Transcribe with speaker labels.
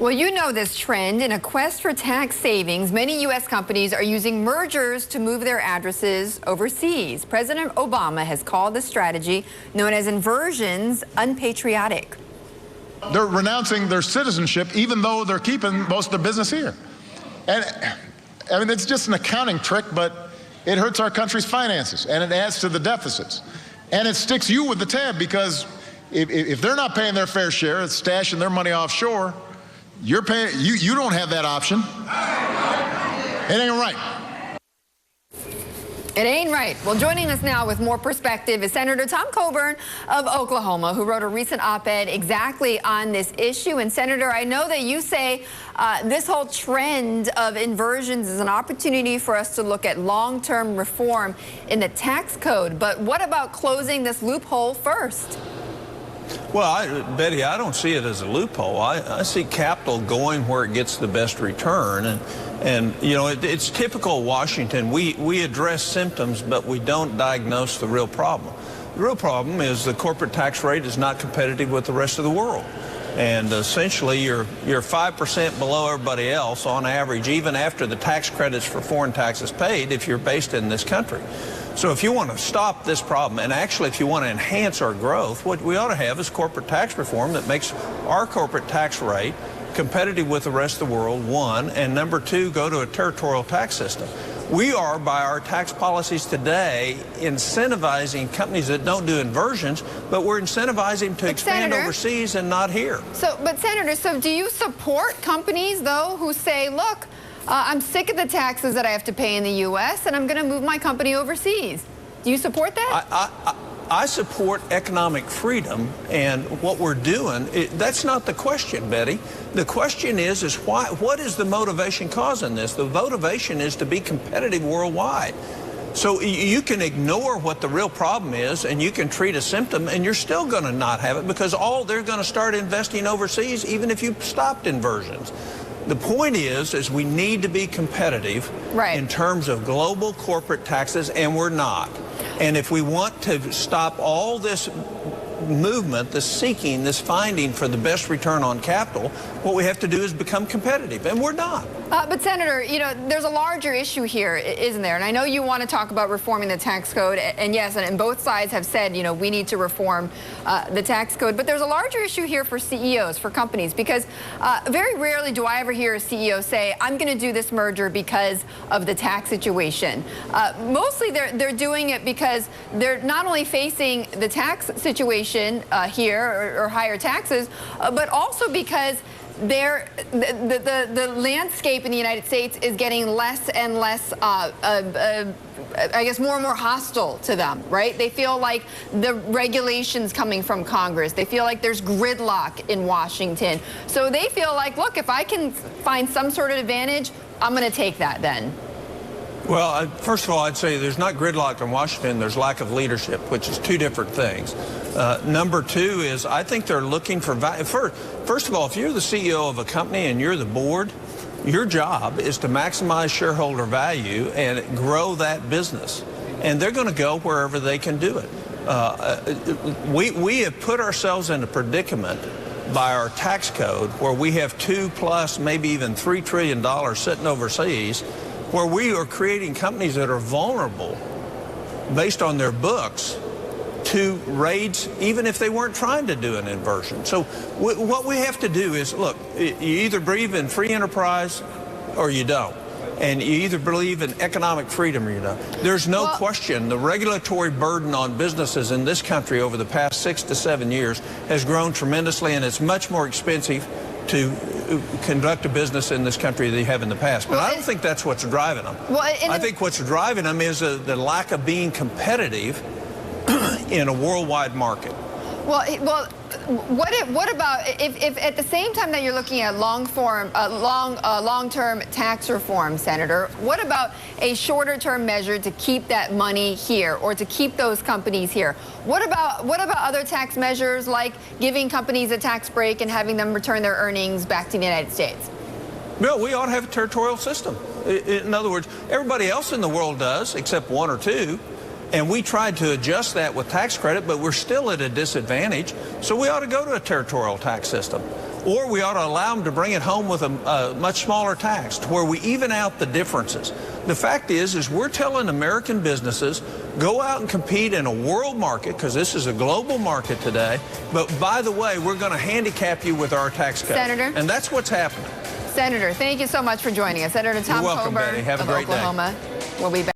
Speaker 1: Well, you know this trend. In a quest for tax savings, many U.S. companies are using mergers to move their addresses overseas. President Obama has called this strategy, known as inversions, unpatriotic.
Speaker 2: They're renouncing their citizenship even though they're keeping most of their business here. And I mean, it's just an accounting trick, but it hurts our country's finances and it adds to the deficits. And it sticks you with the tab because if they're not paying their fair share, it's stashing their money offshore. You're paying, you don't have that option. It ain't right.
Speaker 1: It ain't right. Well, joining us now with more perspective is Senator Tom Coburn of Oklahoma, who wrote a recent op-ed exactly on this issue. And Senator, I know that you say this whole trend of inversions is an opportunity for us to look at long-term reform in the tax code. But what about closing this loophole first?
Speaker 3: Well, Betty, I don't see it as a loophole. I see capital going where it gets the best return. And you know, it's typical Washington. We address symptoms, but we don't diagnose the real problem. The real problem is the corporate tax rate is not competitive with the rest of the world. And essentially, you're 5% below everybody else on average, even after the tax credits for foreign taxes paid if you're based in this country. So if you want to stop this problem, and actually if you want to enhance our growth, what we ought to have is corporate tax reform that makes our corporate tax rate competitive with the rest of the world, one, and number two, go to a territorial tax system. We are, by our tax policies today, incentivizing companies that don't do inversions, but we're incentivizing them to expand overseas and not here.
Speaker 1: But Senator, so do you support companies, though, who say, look, I'm sick of the taxes that I have to pay in the U.S., and I'm going to move my company overseas? Do you support that?
Speaker 3: I support economic freedom, and what we're doing, that's not the question, Betty. The question is what is the motivation causing this? The motivation is to be competitive worldwide. So you can ignore what the real problem is, and you can treat a symptom, and you're still going to not have it because they're going to start investing overseas, even if you stopped inversions. The point is we need to be competitive in terms of global corporate taxes, and we're not. And if we want to stop all this movement, this seeking, this finding for the best return on capital, what we have to do is become competitive, and we're not.
Speaker 1: But Senator, you know, there's a larger issue here, isn't there? And I know you want to talk about reforming the tax code, and yes, and both sides have said, you know, we need to reform the tax code. But there's a larger issue here for CEOs, for companies, because very rarely do I ever hear a CEO say, I'm going to do this merger because of the tax situation. Mostly they're doing it because they're not only facing the tax situation here or higher taxes, but also because the landscape in the United States is getting less and less, I guess, more and more hostile to them, right? They feel like the regulations coming from Congress. They feel like there's gridlock in Washington. So they feel like, look, if I can find some sort of advantage, I'm going to take that then.
Speaker 3: Well, first of all, I'd say there's not gridlock in Washington, there's lack of leadership, which is two different things. Number two is I think they're looking for value. First of all, if you're the CEO of a company and you're the board, your job is to maximize shareholder value and grow that business. And they're going to go wherever they can do it. We have put ourselves in a predicament by our tax code where we have $2+, maybe even $3 trillion sitting overseas, where we are creating companies that are vulnerable based on their books to raids, even if they weren't trying to do an inversion. So what we have to do is, look, you either believe in free enterprise or you don't. And you either believe in economic freedom or you don't. There's no question the regulatory burden on businesses in this country over the past 6 to 7 years has grown tremendously, and it's much more expensive to conduct a business in this country than they have in the past. But I don't think that's what's driving them. I think what's driving them is the lack of being competitive in a worldwide market.
Speaker 1: What about if at the same time that you're looking at long-term tax reform, Senator, what about a shorter-term measure to keep that money here or to keep those companies here? What about other tax measures like giving companies a tax break and having them return their earnings back to the United States?
Speaker 3: Well, we ought to have a territorial system. In other words, everybody else in the world does, except one or two. And we tried to adjust that with tax credit, but we're still at a disadvantage. So we ought to go to a territorial tax system. or we ought to allow them to bring it home with a much smaller tax to where we even out the differences. The fact is we're telling American businesses, go out and compete in a world market, because this is a global market today, but by the way, we're going to handicap you with our tax code.
Speaker 1: Senator?
Speaker 3: And that's what's happening.
Speaker 1: Senator, thank you so much for joining us. Senator Tom
Speaker 3: You're welcome,
Speaker 1: Coburn
Speaker 3: Betty. Have a
Speaker 1: of
Speaker 3: great day.
Speaker 1: Oklahoma. We'll be back.